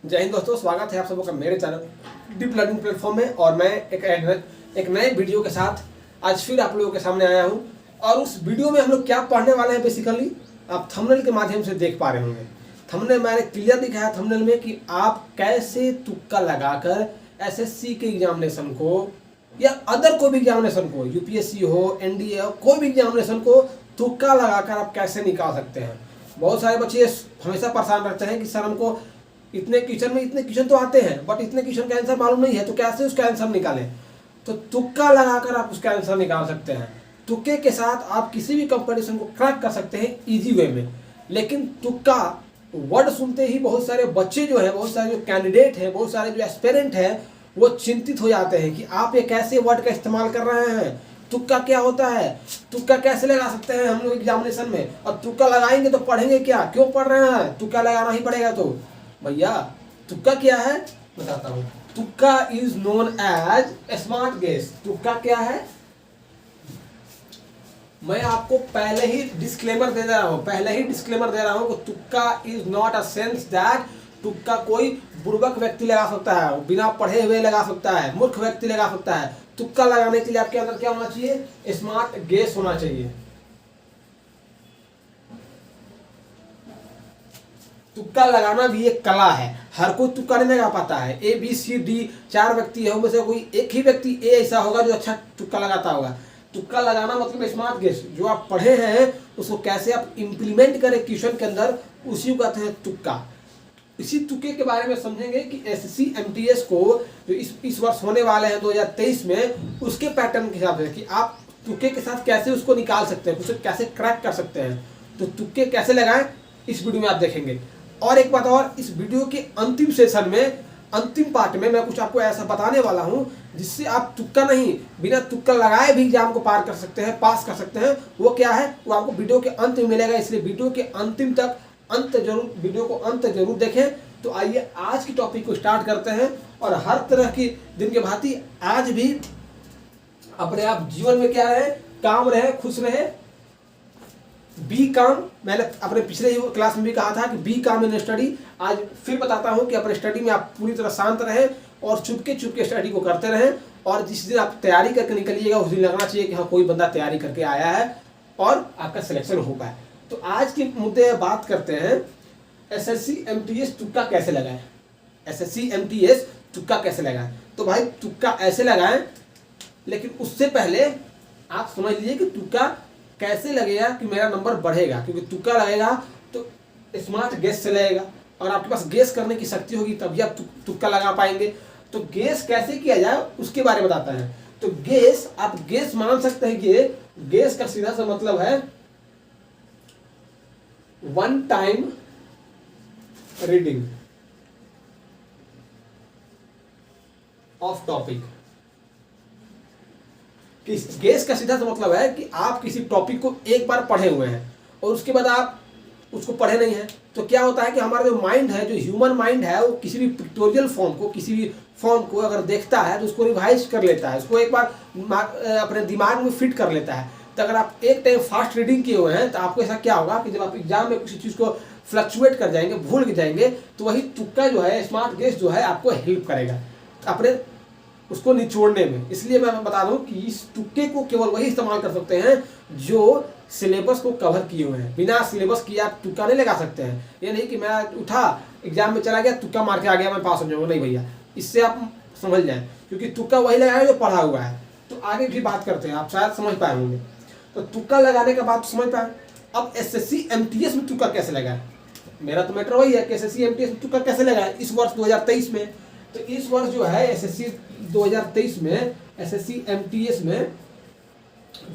जय हिंद दोस्तों, स्वागत है आप सबका मेरे चैनल डीप लर्निंग प्लेटफॉर्म में। और मैं एक नए वीडियो के साथ आज फिर आप लोगों के सामने आया हूं। और उस वीडियो में हम लोग क्या पढ़ने वाले हैं, बेसिकली आप थंबनेल के माध्यम से देख पा रहे होंगे। थंबनेल मैंने क्लियर दिखाया थंबनेल में कि आप कैसे तुक्का लगाकर एसएससी के एग्जामिनेशन को या अदर कोई भी एग्जामिनेशन को, यूपीएससी हो, एनडीए हो, कोई भी एग्जामिनेशन को तुक्का लगाकर आप कैसे निकाल सकते हैं। बहुत सारे बच्चे हमेशा परेशान रहते हैं कि सर हमको इतने क्वेश्चन तो आते हैं बट इतने क्वेश्चन का आंसर मालूम नहीं है, तो कैसे उसका आंसर निकालें। तो तुक्का लगाकर आप उसका आंसर निकाल सकते हैं। तुक्के के साथ आप किसी भी कंपटीशन को क्रैक कर सकते हैं इजी वे में। लेकिन तुक्का वर्ड सुनते ही बहुत सारे बच्चे जो हैं, बहुत सारे जो कैंडिडेट हैं, बहुत सारे जो एस्पिरेंट हैं, वो चिंतित हो जाते हैं कि आप एक ऐसे वर्ड का इस्तेमाल कर रहे हैं। तुक्का क्या होता है, तुक्का कैसे लगा सकते हैं हम लोग एग्जामिनेशन में, और तुक्का लगाएंगे तो पढ़ेंगे क्या, क्यों पढ़ रहे हैं, तुक्का लगाना ही पड़ेगा। तो भैया तुक्का क्या है बताता हूं। तुक्का is known as smart guess. तुक्का क्या है, मैं आपको पहले ही डिस्क्लेमर दे रहा हूं कि तुक्का is not a sense that तुक्का कोई बुर्बक व्यक्ति लगा सकता है, बिना पढ़े हुए लगा सकता है, मूर्ख व्यक्ति लगा सकता है। तुक्का लगाने के लिए आपके अंदर क्या होना चाहिए, स्मार्ट गेस होना चाहिए। तुक्का लगाना भी एक कला है, हर कोई तुक्का नहीं लगा पाता है। ए बी सी डी 4 व्यक्ति है, उनमें से कोई एक ही व्यक्ति ए ऐसा होगा जो अच्छा तुक्का लगाता होगा। तुक्का लगाना मतलब स्मार्ट गेस। जो आप पढ़े हैं उसको कैसे आप इंप्लीमेंट करें क्वेश्चन के अंदर, उसी को कहते हैं तुक्का। इसी तुक्के के बारे में समझेंगे कि एसएससी एमटीएस को जो इस वर्ष होने वाले हैं 2023 में, उसके पैटर्न के हिसाब से कि आप तुक्के के साथ कैसे उसको निकाल सकते हैं, उसे कैसे क्रैक कर सकते हैं। तो तुक्के कैसे लगाएं इस वीडियो में आप देखेंगे। और एक बात और, इस वीडियो के अंतिम सेशन में, अंतिम पार्ट में मैं कुछ आपको ऐसा बताने वाला हूं जिससे आप तुक्का नहीं, बिना तुक्का लगाए भी एग्जाम को पार कर सकते हैं, पास कर सकते हैं। वो क्या है, वो आपको वीडियो के अंत में मिलेगा। इसलिए वीडियो के अंतिम तक वीडियो को अंत जरूर देखें। तो आइए आज की टॉपिक को स्टार्ट करते हैं। और हर तरह की दिन के भांति आज भी अपने आप जीवन में क्या रहे, काम रहे, खुश रहे, बी काम। मैंने अपने पिछले क्लास में भी कहा था कि बी काम इन स्टडी। आज फिर बताता हूं कि अपने स्टडी में आप पूरी तरह शांत रहें और चुपके चुपके स्टडी को करते रहें। और जिस दिन आप तैयारी करके निकलिएगा उस दिन लगना चाहिए कि हाँ कोई बंदा तैयारी करके आया है और आपका सिलेक्शन हो पाए। तो आज के मुद्दे बात करते हैं एसएससी एमटीएस तुक्का कैसे लगाएं। एसएससी एमटीएस तुक्का कैसे लगाएं। तो भाई तुक्का ऐसे लगाएं, लेकिन उससे पहले आप समझ लीजिए कि तुक्का कैसे लगेगा कि मेरा नंबर बढ़ेगा। क्योंकि तुक्का लगेगा तो स्मार्ट गेस से लगेगा, और आपके पास गेस करने की शक्ति होगी तभी आप तुक्का लगा पाएंगे। तो गेस कैसे किया जाए उसके बारे में बताते हैं। तो गेस, आप गेस मान सकते हैं कि गेस का सीधा सा मतलब है one time reading of topic. Guess का सीधा सा मतलब है कि आप किसी टॉपिक को एक बार पढ़े हुए हैं और उसके बाद आप उसको पढ़े नहीं हैं। तो क्या होता है कि हमारा जो माइंड है, जो ह्यूमन माइंड है, वो किसी भी पिक्टोरियल फॉर्म को, किसी भी फॉर्म को अगर देखता है तो उसको रिवाइज कर लेता है, उसको एक बार अपने दिमाग में फिट कर लेता है। तो अगर आप एक टाइम फास्ट रीडिंग किए हुए हैं तो आपको ऐसा क्या होगा कि जब आप एग्जाम में किसी चीज़ को फ्लक्चुएट कर जाएंगे, भूल जाएंगे, तो वही तुक्का जो है, स्मार्ट गेस जो है, आपको हेल्प करेगा अपने उसको निचोड़ने में। इसलिए मैं बता दूं कि इस तुक्के को केवल वही इस्तेमाल कर सकते हैं जो सिलेबस को कवर किए हुए हैं। बिना सिलेबस किए आप तुक्का नहीं लगा सकते हैं। ये नहीं कि मैं उठा एग्जाम में चला गया, तुक्का मार के आ गया, मैं पास हो जाऊंगा, नहीं भैया। इससे आप समझ जाएं, क्योंकि तुक्का वही लगाया जो पढ़ा हुआ है। तो आगे भी बात करते हैं, आप शायद समझ पाए होंगे। तो तुक्का लगाने का बात समझ पाए। अब एसएससी एमटीएस में तुक्का कैसे लगाए, मेरा तो मैटर वही है कि एसएससी एमटीएस में तुक्का कैसे लगाए इस वर्ष 2023 में। तो इस वर्ष जो है एसएससी 2023 में, एसएससी एमटीएस में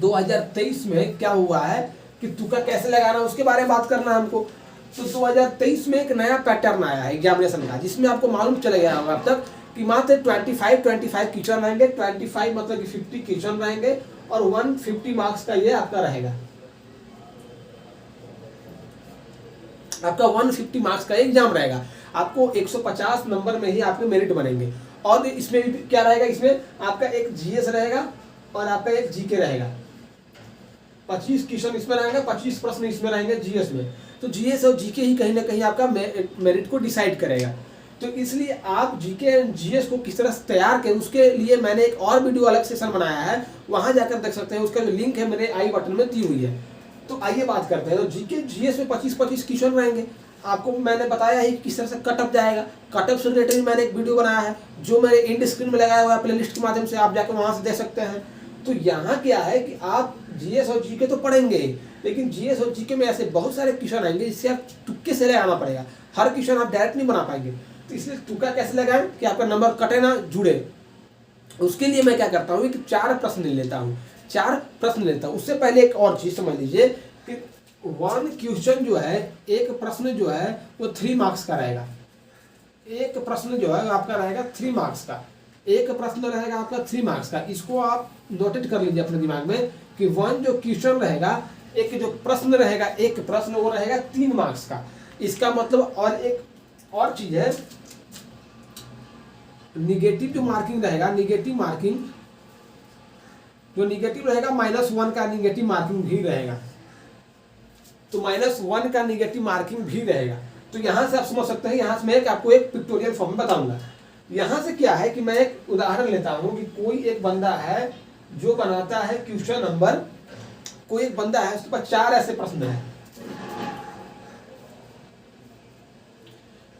2023 में क्या हुआ है कि तुक्का कैसे लगाना, उसके बारे में बात करना है हमको। तो 2023 में एक नया पैटर्न आया है एग्जामिनेशन का, जिसमें आपको मालूम चले गया होगा अब तक कि मात्र 25 क्वेश्चन रहेंगे। 25 मतलब कि 50 क्वेश्चन रहेंगे और 150 मार्क्स का ये आपका रहेगा। आपका 150 मार्क्स का एग्जाम रहेगा। आपको 150 नंबर में ही आपके मेरिट बनेंगे। और इसमें भी क्या रहेगा, इसमें आपका एक जीएस रहेगा और आपका एक जीके रहेगा। 25 क्वेश्चन इसमें रहेंगे, 25 प्रश्न इसमें रहेंगे जीएस में। तो जीएस और जीके ही कहीं ना कहीं आपका मेरिट को डिसाइड करेगा। तो इसलिए आप जीके एंड जीएस को किस तरह से तैयार करें उसके लिए मैंने एक और वीडियो अलग सेशन बनाया है, वहां जाकर देख सकते हैं। उसका जो लिंक है मेरे आई बटन में दी हुई है। तो आइए बात करते हैं। तो जीके जीएस में 25-25 क्वेश्चन रहेंगे। आपको मैंने बताया है कि किस तरह से कटअप जाएगा। कटअप से रिलेटेड मैंने एक वीडियो बनाया है जो मेरे इंड स्क्रीन में लगाया हुआ है प्लेलिस्ट के माध्यम से, आप जाकर वहां से देख सकते हैं। तो यहाँ क्या है कि आप जीएस और जीके तो पढ़ेंगे, लेकिन जीएस और जीके में ऐसे बहुत सारे क्वेश्चन आएंगे जिससे आप तुक्के से लगाना पड़ेगा। हर क्वेश्चन आप डायरेक्ट नहीं बना पाएंगे, तो इसलिए तुक्का कैसे लगाएं कि आपका नंबर कटे ना, जुड़े। उसके लिए मैं क्या करता हूँ कि 4 प्रश्न लेता हूँ, 4 प्रश्न लेता हूँ। उससे पहले एक और चीज समझ लीजिए कि 1 क्वेश्चन जो है, एक प्रश्न जो है वो 3 मार्क्स का रहेगा। एक प्रश्न जो है आपका रहेगा 3 मार्क्स का। एक प्रश्न रहेगा आपका 3 मार्क्स का। इसको आप नोटेट कर लीजिए अपने दिमाग में कि 1 जो क्वेश्चन रहेगा, एक जो प्रश्न रहेगा, एक प्रश्न वो रहेगा 3 मार्क्स का। इसका मतलब और एक और चीज है, निगेटिव जो मार्किंग रहेगा, निगेटिव मार्किंग जो निगेटिव रहेगा -1 का निगेटिव मार्किंग भी रहेगा। तो -1 का निगेटिव मार्किंग भी रहेगा। तो यहां से आप समझ सकते हैं। यहां से मैं आपको एक पिक्टोरियल फॉर्म में बताऊंगा। यहां से क्या है कि मैं एक उदाहरण लेता हूं कि कोई एक बंदा है जो बनाता है क्वेश्चन नंबर, कोई एक बंदा है उसके पास 4 ऐसे प्रश्न है।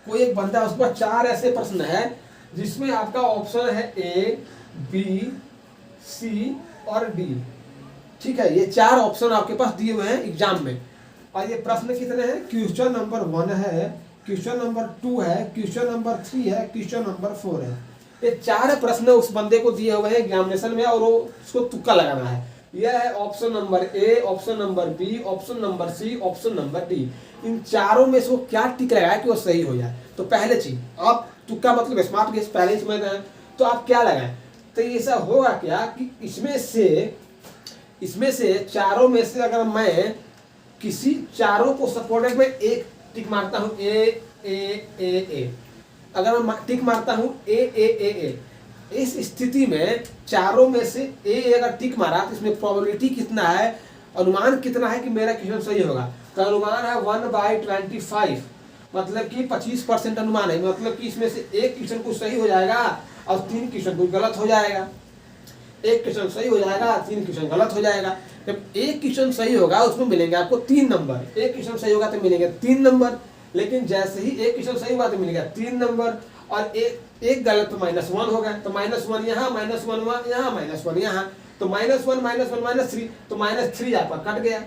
कोई एक बंदा है उसके पास 4 ऐसे प्रश्न है जिसमें आपका ऑप्शन है ए, बी, सी और डी। ठीक है, ये 4 ऑप्शन आपके पास दिए हुए हैं एग्जाम में। और ये प्रश्न कितने हैं? क्वेश्चन नंबर 1 है, क्वेश्चन नंबर 2 है, क्वेश्चन नंबर 3 है, क्वेश्चन नंबर 4 है। ये 4 प्रश्न उस बंदे को दिए हुए हैं एग्जामिनेशन में और वो उसको तुक्का लगाना है। यह है option number A, option number B, option number C, option number D. इन चारों में से वो क्या टिक लगाए कि वो सही हो जाए। तो पहले चीज आप तुक्का मतलब स्मार्ट गेस पहले समझ रहे हैं, तो आप क्या लगाएं? तो ऐसा होगा क्या कि इसमें से चारों में से अगर मैं किसी चारों को सपोर्टेड में एक टिक मारता हूं, ए ए ए ए, अगर मैं टिक मारता हूं ए ए ए ए, इस स्थिति में चारों में से ए अगर टिक मारा तो इसमें प्रोबेबिलिटी कितना है, अनुमान कितना है कि मेरा क्वेश्चन सही होगा? तो अनुमान है 1/25, मतलब कि 25% अनुमान है। मतलब कि इसमें से एक क्वेश्चन कुछ सही हो जाएगा और 3 क्वेश्चन कुछ गलत हो जाएगा। एक क्वेश्चन सही हो जाएगा, 3 क्वेश्चन गलत हो जाएगा। जब एक क्वेश्चन सही होगा उसमें मिलेंगे आपको 3 नंबर। एक क्वेश्चन सही होगा तो मिलेंगे 3 नंबर, लेकिन जैसे ही एक क्वेश्चन सही हुआ तो मिलेगा 3 नंबर और एक गलत तो -1 होगा। तो -1 यहाँ, -1 यहाँ, -1 यहाँ, तो -1 -3, तो -3 आपका कट गया,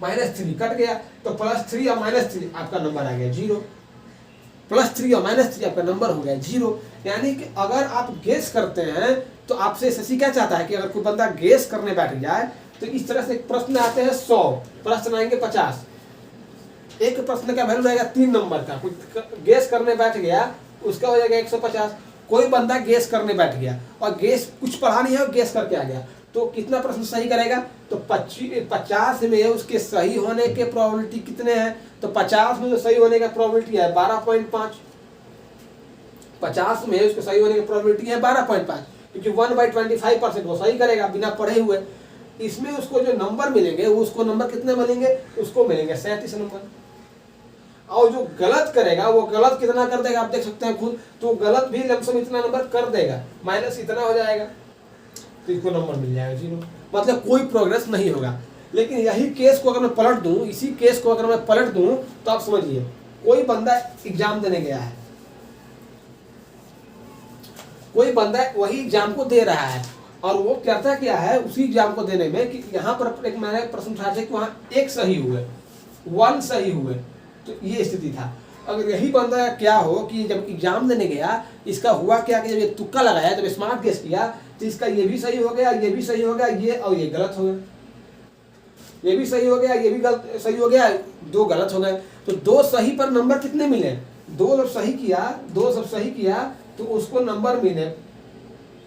-3 कट गया। तो +3 और -3 आपका नंबर आ गया 0। +3 और -3 आपका नंबर हो गया 0। यानी कि अगर आप गेस करते हैं तो आपसे एसएससी क्या चाहता है कि अगर कोई बंदा गेस करने बैठ जाए तो इस तरह से प्रश्न आते हैं 100, प्रश्न आएंगे 50। एक प्रश्न का वैल्यू रहेगा 3 नंबर का। कोई गेस करने बैठ गया उसका हो जाएगा 150। कोई बंदा गेस करने बैठ गया और गेस कुछ पढ़ा नहीं है और गेस करके आ गया तो कितना प्रश्न सही करेगा? तो 50 में उसके सही होने के प्रोबेबिलिटी कितने हैं? तो 50 में जो सही होने का प्रोबेबिलिटी है 12.5। 50 में उसके सही होने की प्रोबेबिलिटी है 12.5, क्योंकि 1/25% वो सही करेगा बिना पढ़े हुए। इसमें उसको जो नंबर मिलेंगे उसको नंबर कितने मिलेंगे? उसको मिलेंगे 37 नंबर। और जो गलत करेगा वो गलत कितना कर देगा आप देख सकते हैं खुद। तो गलत भी लमसम इतना नंबर कर देगा, माइनस इतना हो जाएगा, तो इसको नंबर मिल जाएगा 0। मतलब कोई प्रोग्रेस नहीं होगा। लेकिन यही केस को अगर मैं पलट दूं, इसी केस को अगर मैं पलट दूं तो आप समझिए, कोई बंदा एग्जाम देने गया है, कोई बंदा वही एग्जाम को दे रहा है और वो करता क्या है उसी एग्जाम को देने में कि यहाँ पर एक मैंने प्रश्न उठाया कि वहाँ 1 सही हुए, 1 सही हुए। तो ये स्थिति था। अगर यही बंदा क्या हो कि जब एग्जाम देने गया इसका हुआ क्या कि जब ये तुक्का लगाया, जब स्मार्ट गेस किया तो इसका ये भी सही हो गया, ये भी सही हो गया, ये और ये गलत हो गया, ये भी सही हो गया, ये भी गलत सही हो गया, 2 गलत हो गए। तो 2 सही पर नंबर कितने मिले? 2 जब सही किया तो उसको नंबर मिले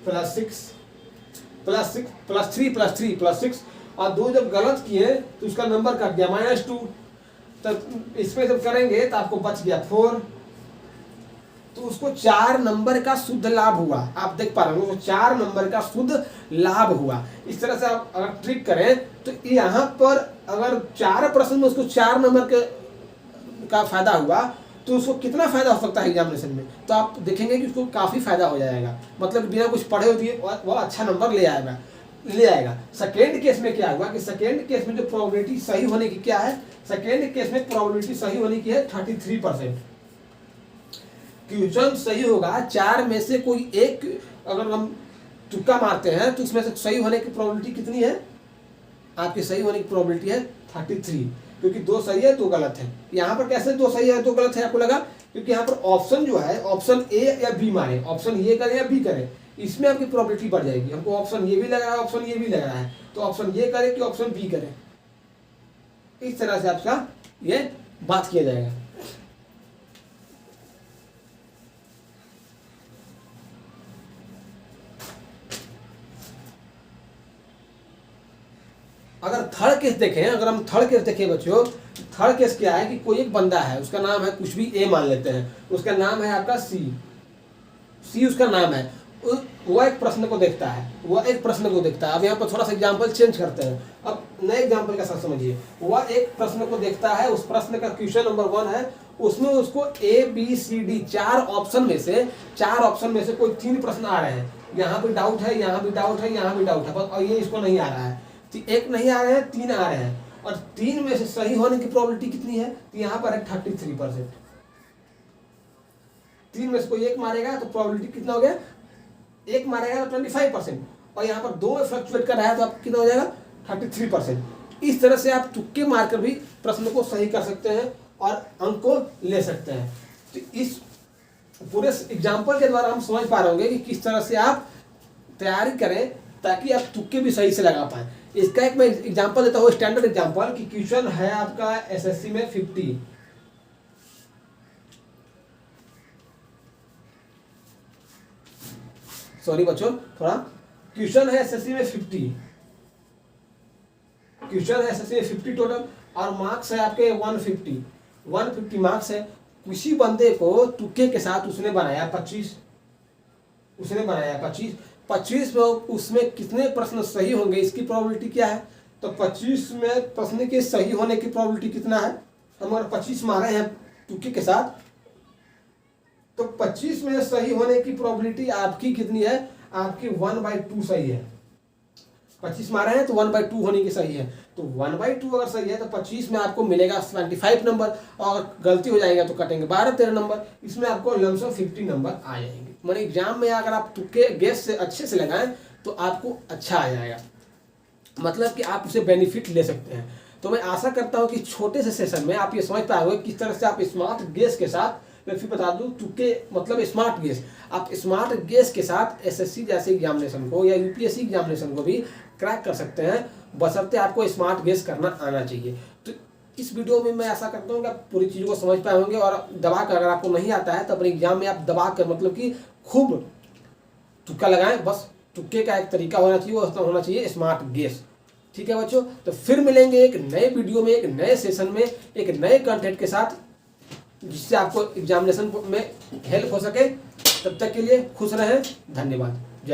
+6 +3 +6, और 2 जब गलत किए तो उसका नंबर कट गया -2। तब इसमें जब करेंगे तो आपको बच गया 4। तो उसको 4 नंबर का शुद्ध लाभ हुआ। आप देख पा रहे हो, 4 नंबर का शुद्ध लाभ हुआ। इस तरह से आप अगर ट्रिक करें तो यहाँ पर अगर 4 प्रश्न में उसको 4 नंबर का फायदा हुआ तो उसको कितना फ़ायदा हो सकता है एग्जामिनेशन में, तो आप देखेंगे कि उसको काफ़ी फ़ायदा हो जाएगा, मतलब बिना कुछ पढ़े हुए वह अच्छा नंबर ले आएगा। सेकेंड केस में क्या हुआ कि सेकेंड केस में जो प्रोबेबिलिटी सही होने की क्या है, सेकेंड केस में प्रोबेबिलिटी सही होने की है 33%। क्वेश्चन सही होगा, 4 में से कोई एक अगर हम तुक्का मारते हैं तो उसमें से सही होने की प्रोबेबिलिटी कितनी है, आपकी सही होने की प्रोबेबिलिटी है 33, क्योंकि 2 सही है 2 गलत है। यहाँ पर कैसे 2 सही है 2 गलत है आपको लगा, क्योंकि यहाँ पर ऑप्शन जो है ऑप्शन ए या बी मारे, ऑप्शन ये करे या बी करे, इसमें आपकी प्रोबेबिलिटी बढ़ जाएगी। हमको ऑप्शन ये भी लग रहा है, ऑप्शन ये भी लग रहा है, तो ऑप्शन ये करे कि ऑप्शन बी करे, इस तरह से आपका ये बात किया जाएगा। अगर थर्ड केस देखें, अगर हम थर्ड केस देखें बच्चों, थर्ड केस क्या है कि कोई एक बंदा है, उसका नाम है कुछ भी ए मान लेते हैं, उसका नाम है आपका सी उसका नाम है। वह एक प्रश्न को देखता है, अब यहाँ पर थोड़ा सा एग्जाम्पल चेंज करते हैं, अब नए एग्जाम्पल का साथ समझिए। वह एक प्रश्न को देखता है, उस प्रश्न का क्वेश्चन नंबर 1 है, उसमें उसको A B C D 4 option में से कोई 3 प्रश्न आ रहे हैं, यहाँ भी डाउट है, यहाँ भी डाउट है, यहाँ भी डाउट है, और ये इसको नहीं आ रहा है, एक नहीं आ रहे हैं 3 आ रहे हैं, और 3 में से सही होने की प्रोबेबिलिटी कितनी है, तो यहाँ पर है 33%। 3 में से कोई एक मारेगा तो प्रोबेबिलिटी कितना हो गया, एक मारेगा तो 25%, और यहाँ पर 2 में फ्लक्चुएट कर रहा है तो आपको कितना हो जाएगा 33%। इस तरह से आप तुक्के मारकर भी प्रश्न को सही कर सकते हैं और अंक को ले सकते हैं। तो इस पूरे एग्जाम्पल के द्वारा हम समझ पा रहे होंगे कि किस तरह से आप तैयारी करें ताकि आप तुक्के भी सही से लगा पाएं। इसका एक मैं एग्जांपल देता हूँ, स्टैंडर्ड एग्जांपल, कि क्वेश्चन है आपका एसएससी में 50, सॉरी बच्चों थोड़ा, क्वेश्चन है एसएससी में 50, क्वेश्चन है एसएससी में 50 टोटल, और मार्क्स है आपके 150 मार्क्स है। किसी बंदे को तुक्के के साथ उसने बनाया 25 में उसमें कितने प्रश्न सही होंगे, इसकी प्रोबेबिलिटी क्या है, तो 25 में प्रश्न के सही होने की प्रोबेबिलिटी कितना है, हम अगर 25 मारे हैं तुक्के के साथ, तो 25 में सही होने की प्रोबेबिलिटी आपकी कितनी है, आपकी 1/2 सही है। 25 मारे हैं तो 1/2 होने की सही है, तो 1/2 अगर सही है तो 25 में आपको मिलेगा 75 नंबर, और गलती हो जाएगा तो कटेंगे 12-13 नंबर, इसमें आपको लमसम 50 नंबर आ जाएंगे। मैंने एग्जाम में अगर आप तुक्के गेस से अच्छे से लगाएं तो आपको अच्छा आ जाएगा, मतलब कि आप उसे बेनिफिट ले सकते हैं। तो मैं आशा करता हूं कि छोटे से सेशन में आप ये समझ पाओगे किस तरह से आप स्मार्ट गेस के साथ, मैं फिर बता दूं तुक्के मतलब स्मार्ट गेस, आप स्मार्ट गेस के साथ एसएससी जैसे एग्जामिनेशन को या यूपीएससी एग्जामिनेशन को भी क्रैक कर सकते हैं, बशर्ते आपको स्मार्ट गेस करना आना चाहिए। तो इस वीडियो में मैं ऐसा करता हूँ कि आप पूरी चीज़ों को समझ पाए होंगे, और दबा कर, अगर आपको नहीं आता है तो अपने एग्जाम में आप दबा कर, मतलब कि खूब तुक्का लगाएं, बस तुक्के का एक तरीका होना चाहिए, वो होना चाहिए स्मार्ट गेस। ठीक है बच्चों, तो फिर मिलेंगे एक नए वीडियो में, एक नए सेशन में, एक नए कंटेंट के साथ, जिससे आपको एग्जामिनेशन में हेल्प हो सके। तब तक के लिए खुश रहें, धन्यवाद।